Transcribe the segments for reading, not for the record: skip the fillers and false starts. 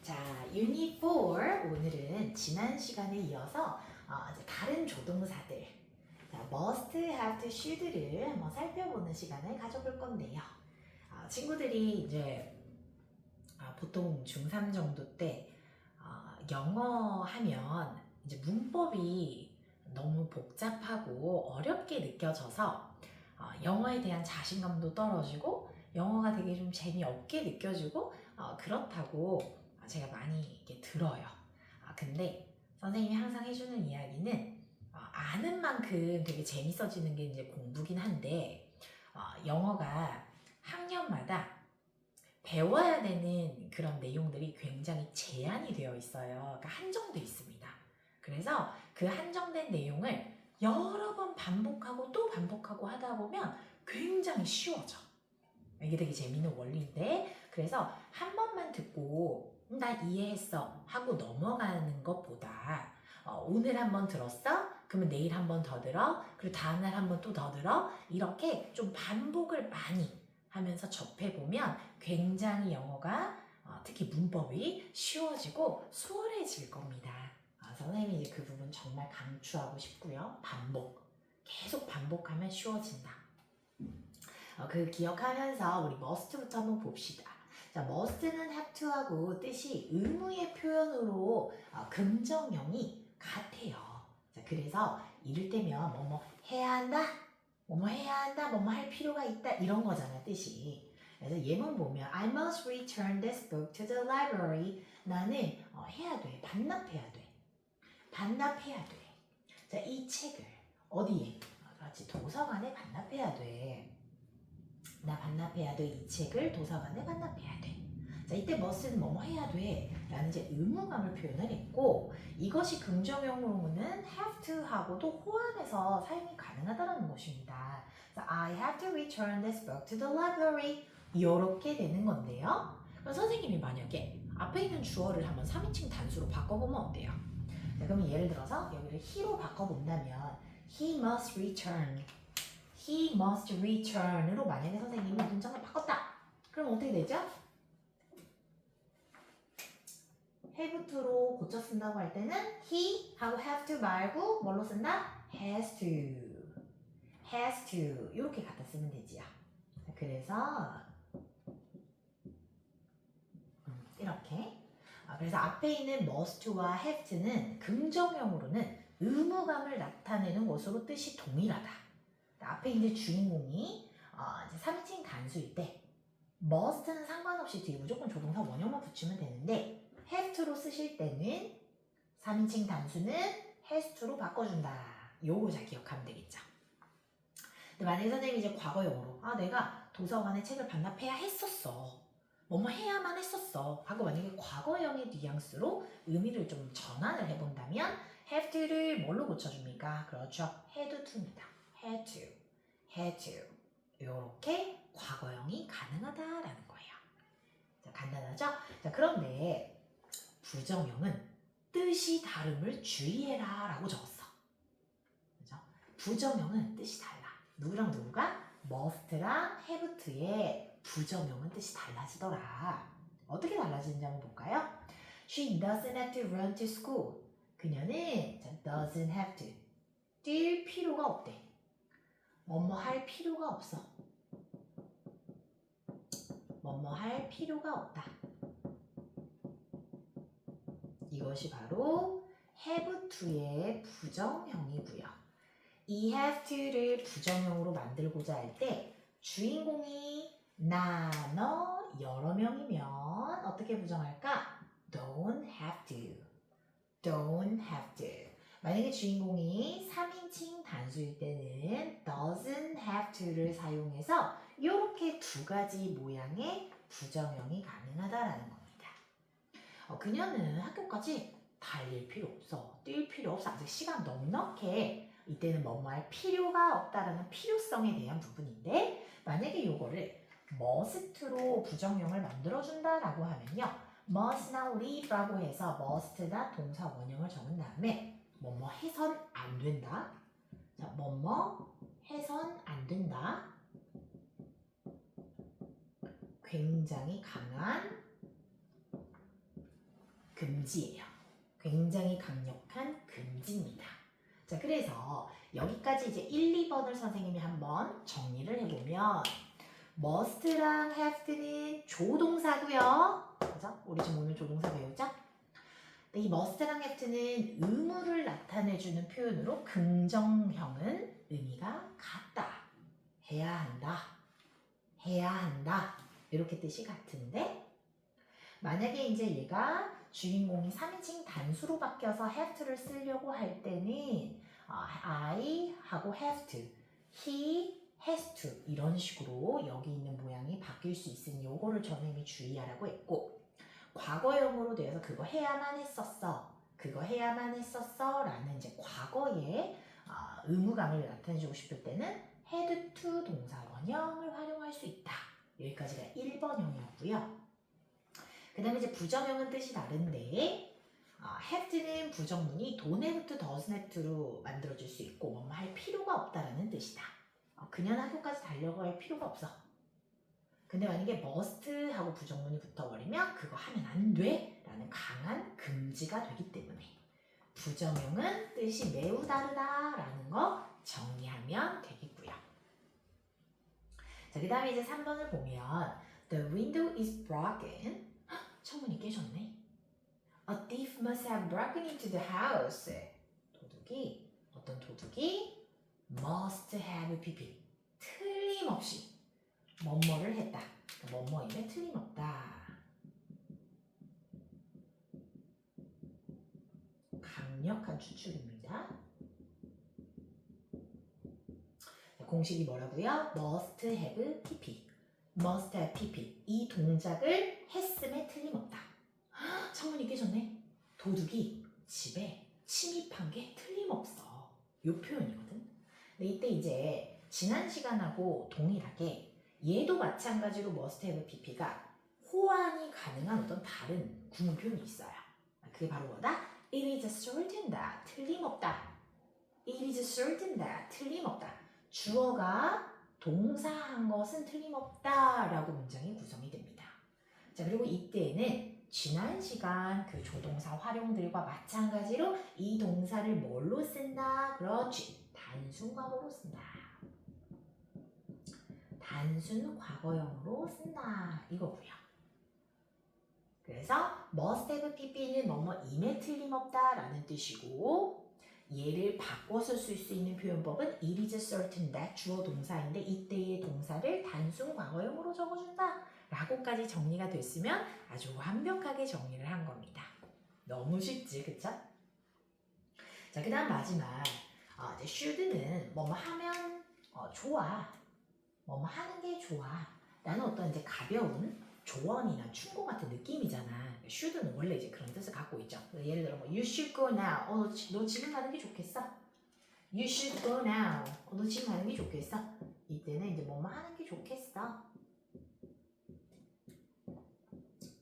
자, 유닛 4 오늘은 지난 시간에 이어서 이제 다른 조동사들 must, have to, should를 한번 살펴보는 시간을 가져볼 건데요. 친구들이 이제 보통 중3 정도 때 영어 하면 이제 문법이 너무 복잡하고 어렵게 느껴져서 영어에 대한 자신감도 떨어지고 영어가 되게 좀 재미없게 느껴지고 그렇다고 제가 많이 이렇게 들어요. 근데 선생님이 항상 해주는 이야기는 아는 만큼 되게 재밌어지는 게 이제 공부긴 한데 영어가 학년마다 배워야 되는 그런 내용들이 굉장히 제한이 되어 있어요. 그러니까 한정돼 있습니다. 그래서 그 한정된 내용을 여러 번 반복하고 또 반복하고 하다 보면 굉장히 쉬워져. 이게 되게 재밌는 원리인데, 그래서 한 번만 듣고 나 이해했어 하고 넘어가는 것보다 오늘 한 번 들었어? 그러면 내일 한 번 더 들어? 그리고 다음날 한 번 또 더 들어? 이렇게 좀 반복을 많이 하면서 접해보면 굉장히 영어가 특히 문법이 쉬워지고 수월해질 겁니다. 선생님이 이제 그 부분 정말 강추하고 싶고요. 반복. 계속 반복하면 쉬워진다. 그 기억하면서 우리 must부터 한번 봅시다. 자, must는 have to하고 뜻이 의무의 표현으로 긍정형이 같아요. 자, 그래서 이를테면 뭐뭐 해야 한다, 뭐뭐 해야 한다, 뭐뭐 할 필요가 있다 이런 거잖아요, 뜻이. 그래서 예문 보면 I must return this book to the library. 나는 해야 돼, 반납해야 돼, 반납해야 돼. 자, 이 책을 어디에? 같이 도서관에 반납해야 돼. 나 반납해야 돼. 이 책을 도서관에 반납해야 돼. 자, 이때 must는 뭐뭐 해야 돼 라는 이제 의무감을 표현을 했고, 이것이 긍정형으로는 have to 하고도 호환해서 사용이 가능하다는 것입니다. 자, I have to return this book to the library. 이렇게 되는 건데요. 그럼 선생님이 만약에 앞에 있는 주어를 한번 3인칭 단수로 바꿔보면 어때요? 자, 그럼 예를 들어서 여기를 he로 바꿔본다면 he must return, he must return으로 만약에 선생님이 문장을 바꿨다. 그럼 어떻게 되죠? have to로 고쳐 쓴다고 할 때는 he 하고 have to 말고 뭘로 쓴다? has to, has to 이렇게 갖다 쓰면 되지요. 그래서 이렇게 그래서 앞에 있는 must와 have to는 긍정형으로는 의무감을 나타내는 것으로 뜻이 동일하다. 앞에 이제 주인공이 이제 3인칭 단수일 때 must는 상관없이 뒤에 무조건 조동사 원형만 붙이면 되는데 have to로 쓰실 때는 3인칭 단수는 has to로 바꿔준다. 요거 잘 기억하면 되겠죠. 근데 만약에 선생님이 이제 과거형으로 내가 도서관에 책을 반납해야 했었어, 뭐뭐 해야만 했었어 하고 만약에 과거형의 뉘앙스로 의미를 좀 전환을 해본다면 have to를 뭘로 고쳐줍니까? 그렇죠. had to입니다. had to, had to 이렇게 과거형이 가능하다라는 거예요. 자, 간단하죠? 자, 그런데 부정형은 뜻이 다름을 주의해라 라고 적었어. 그죠? 부정형은 뜻이 달라. 누구랑 누구가? must랑 have to의 부정형은 뜻이 달라지더라. 어떻게 달라지는지 한번 볼까요? She doesn't have to run to school. 그녀는 doesn't have to 뛸 필요가 없대. 뭐뭐 할 필요가 없어. 뭐뭐 할 필요가 없다. 이것이 바로 have to의 부정형이고요. 이 have to를 부정형으로 만들고자 할 때 주인공이 나, 너, 여러 명이면 어떻게 부정할까? Don't have to, don't have to. 만약에 주인공이 3인칭 단수일 때는 doesn't have to를 사용해서 이렇게 두 가지 모양의 부정형이 가능하다라는 겁니다. 그녀는 학교까지 달릴 필요 없어, 뛸 필요 없어, 아직 시간 넉넉해. 이때는 뭐뭐 할 필요가 없다라는 필요성에 대한 부분인데, 만약에 이거를 must로 부정형을 만들어준다라고 하면요, must나 leave라고 해서 must나 동사 원형을 적은 다음에 뭐뭐 해선 안 된다. 자, 뭐뭐 해선 안 된다. 굉장히 강한 금지예요. 굉장히 강력한 금지입니다. 자, 그래서 여기까지 이제 1, 2번을 선생님이 한번 정리를 해보면 must랑 have는 조동사고요. 그죠? 우리 지금 오늘 조동사 배우죠? 이 must랑 have는 의무를 나타내주는 표현으로 긍정형은 의미가 같다. 해야 한다. 해야 한다. 이렇게 뜻이 같은데 만약에 이제 얘가 주인공이 3인칭 단수로 바뀌어서 have to를 쓰려고 할 때는 I 하고 have to, he has to 이런 식으로 여기 있는 모양이 바뀔 수 있으니 요거를 선생님이 주의하라고 했고 과거형으로 되어서 그거 해야만 했었어. 그거 해야만 했었어 라는 이제 과거의 의무감을 나타내주고 싶을 때는 had to 동사 원형을 활용할 수 있다. 여기까지가 1번형이었고요. 그 다음에 이제 부정형은 뜻이 다른데 have는 부정문이 don't have to, doesn't have to로 만들어질 수 있고 뭐뭐 할 필요가 없다라는 뜻이다. 그녀는 학교까지 달려갈 필요가 없어. 근데 만약에 must 하고 부정문이 붙어버리면 그거 하면 안 돼 라는 강한 금지가 되기 때문에 부정형은 뜻이 매우 다르다 라는 거 정리하면 되겠고요. 자, 그 다음에 이제 3번을 보면 The window is broken. 창문이 깨졌네. A thief must have broken into the house. 도둑이, 어떤 도둑이 must have pp. 틀림없이 뭐뭐를 했다. 뭐뭐임에 틀림없다. 강력한 추측입니다. 공식이 뭐라고요? must have pp. must have pp. 이 동작을 했음에 틀림없다. 창문이 깨졌네. 도둑이 집에 침입한 게 틀림없어. 이 표현이거든. 근데 이때 이제 지난 시간하고 동일하게 얘도 마찬가지로 must have pp가 호환이 가능한 어떤 다른 구문 표현이 있어요. 그게 바로 뭐다? It is certain that. 틀림없다. It is certain that. 틀림없다. 주어가 동사한 것은 틀림없다 라고 문장이 구성이 됩니다. 자, 그리고 이때에는 지난 시간 그 조동사 활용들과 마찬가지로 이 동사를 뭘로 쓴다? 그렇지. 단순 과거로 쓴다. 단순 과거형으로 쓴다. 이거고요. 그래서 must have pp는 뭐뭐임에 틀림없다 라는 뜻이고 얘를 바꿔서 쓸 수 있는 표현법은 it is certain that 주어 동사인데 이때의 동사를 단순 과거형으로 적어준다 라고까지 정리가 됐으면 아주 완벽하게 정리를 한 겁니다. 너무 쉽지, 그쵸? 자, 그 다음 마지막 이제 should는 뭐뭐 하면 좋아, 뭐뭐 하는 게 좋아 라는 어떤 이제 가벼운 조언이나 충고 같은 느낌이잖아. should는 원래 이제 그런 뜻을 갖고 있죠. 예를 들어 뭐 you should go now. 너 지금 가는 게 좋겠어. You should go now. 너 지금 가는 게 좋겠어. 이때는 이제 뭐뭐 하는 게 좋겠어.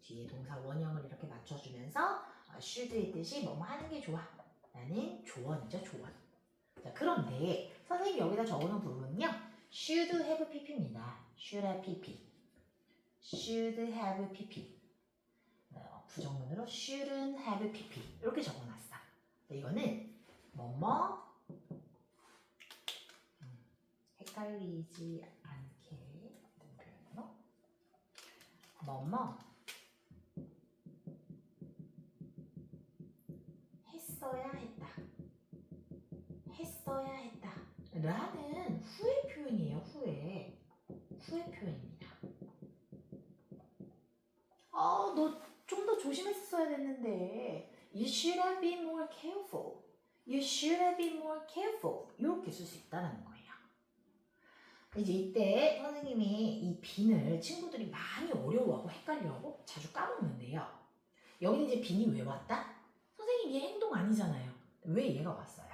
뒤에 동사 원형을 이렇게 맞춰주면서 should의 뜻이 뭐뭐 하는 게 좋아 라는 조언이죠. 조언. 자, 그런데 선생님이 여기다 적어놓은 부분은요. should have pp입니다. should have pp. should have pp. 부정문으로 shouldn't have pp. 이렇게 적어놨어. 이거는 뭐뭐 헷갈리지 않게 표현으로 뭐뭐 했어야 했다. 했어야 했다. 라는 후회 표현이에요. 후회. 후회 표현입니다. 너 좀 더 조심했어야 됐는데 You should have been more careful. You should have been more careful. 이렇게 쓸 수 있다는 거예요. 이제 이때 선생님이 이 빈을 친구들이 많이 어려워하고 헷갈려하고 자주 까먹는데요. 여기는 이제 빈이 왜 왔다? 선생님 얘 행동 아니잖아요. 왜 얘가 왔어요?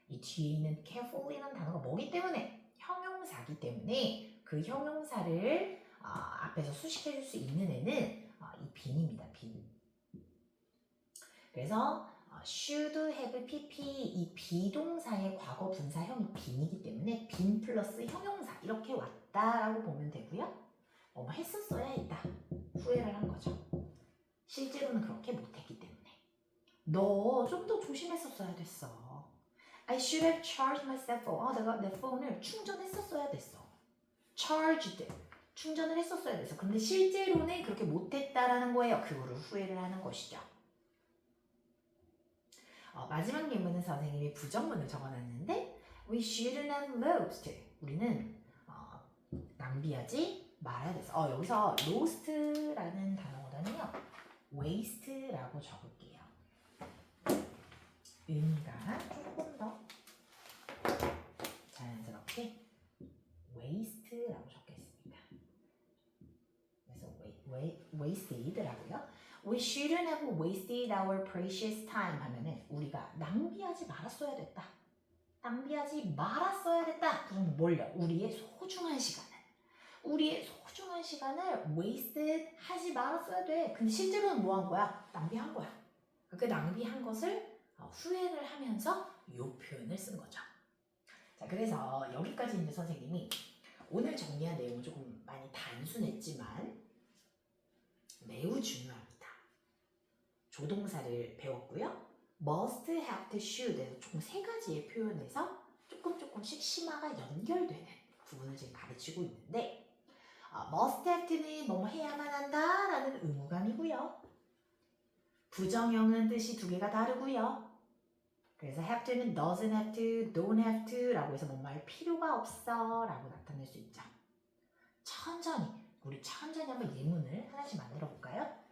이 뒤에 있는 careful이라는 단어가 뭐기 때문에? 형용사기 때문에 그 형용사를 앞에서 수식해 줄 수 있는 애는 이 빈입니다. 빈. 그래서 should have pp 이 비동사의 과거 분사형이 빈이기 때문에 빈 플러스 형용사 이렇게 왔다라고 보면 되고요. 뭐 했었어야 했다. 후회를 한 거죠. 실제로는 그렇게 못했기 때문에. 너 좀 더 조심했었어야 됐어. I should have charged my cell phone. 내가 내 폰을 충전했었어야 됐어. charged. 충전을 했었어야 됐어. 근데 실제로는 그렇게 못했다라는 거예요. 그거를 후회를 하는 것이죠. 마지막 예문은 선생님이 부정문을 적어놨는데 We shouldn't have lost. 우리는 낭비하지 말아야 됐어. 여기서 lost라는 단어보다는요 waste라고 적을게요. 의미가 조금 더 자연스럽게 waste라고 적겠습니다. 그래서 wasted라고요. We shouldn't have wasted our precious time 하면은 우리가 낭비하지 말았어야 됐다. 낭비하지 말았어야 됐다. 그럼 뭘요? 우리의 소중한 시간을 wasted 하지 말았어야 돼. 근데 실제로는 뭐 한 거야? 낭비한 거야. 그 낭비한 것을 후회를 하면서 이 표현을 쓴 거죠. 자, 그래서 여기까지 있는 선생님이 오늘 정리한 내용은 조금 많이 단순했지만 매우 중요합니다. 조동사를 배웠고요. must, have to, should 총 3가지의 표현에서 조금씩 심화가 연결되는 부분을 지금 가르치고 있는데 must have to는 뭐뭐 해야만 한다 라는 의무감이고요. 부정형은 뜻이 2개가 다르고요. 그래서 have to는 doesn't have to, don't have to 라고 해서 뭐뭐 할 필요가 없어 라고 나타낼 수 있죠. 우리 천천히 한번 예문을 하나씩 만들어 볼까요?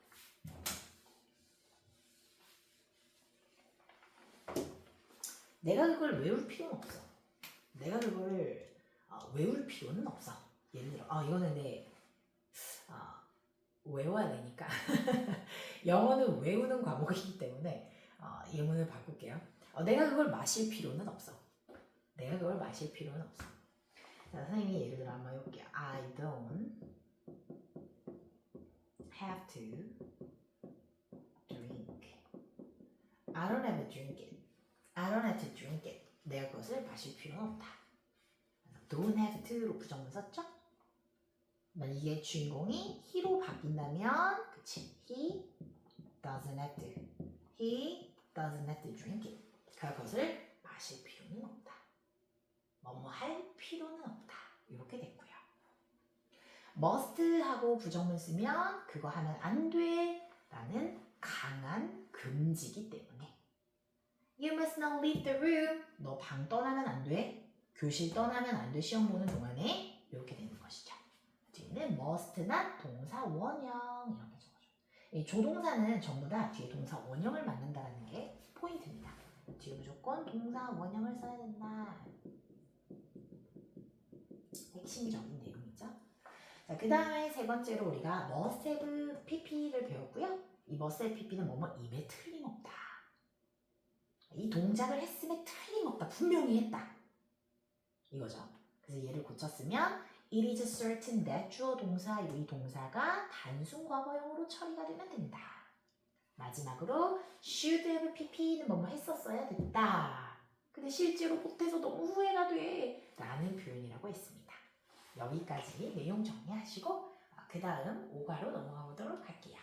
내가 그걸 외울 필요는 없어. 내가 그거를 외울 필요는 없어. 예를 들어 이거는 외워야 되니까 영어는 외우는 과목이기 때문에 예문을 바꿀게요. 내가 그걸 마실 필요는 없어. 자, 선생님이 예를 들어 한번 해볼게요. I don't have to drink. I don't have to drink it. I don't have to drink it. 내가 그것을 마실 필요는 없다. don't have to로 부정문 썼죠? 이게 주인공이 he로 바뀐다면 그치? He doesn't have to. He doesn't have to drink it. 그것을 마실 필요는 없다. 뭐뭐 할 필요는 없다. 이렇게 됐고요. must하고 부정문 쓰면 그거 하면 안 돼 라는 강한 금지기 때문에 You must not leave the room. 너 방 떠나면 안 돼. 교실 떠나면 안 돼. 시험 보는 동안에 이렇게 되는 것이죠. 뒤에는 must나 동사 원형 이렇게 적어줘. 이 조동사는 전부 다 뒤에 동사 원형을 만든다는 게 포인트입니다. 뒤에 무조건 동사 원형을 써야 된다. 핵심적인 내용이죠. 자, 그 다음에 3번째로 우리가 must have pp를 배웠고요. 이 must have pp는 뭐뭐 임에 틀림없다. 이 동작을 했음에 틀림없다. 분명히 했다. 이거죠. 그래서 얘를 고쳤으면 It is certain that 주어 동사 이 동사가 단순 과거형으로 처리가 되면 된다. 마지막으로 should have pp는 뭐뭐 했었어야 됐다. 근데 실제로 못해서 너무 후회가 돼 라는 표현이라고 했습니다. 여기까지 내용 정리하시고 그 다음 5가로 넘어가 보도록 할게요.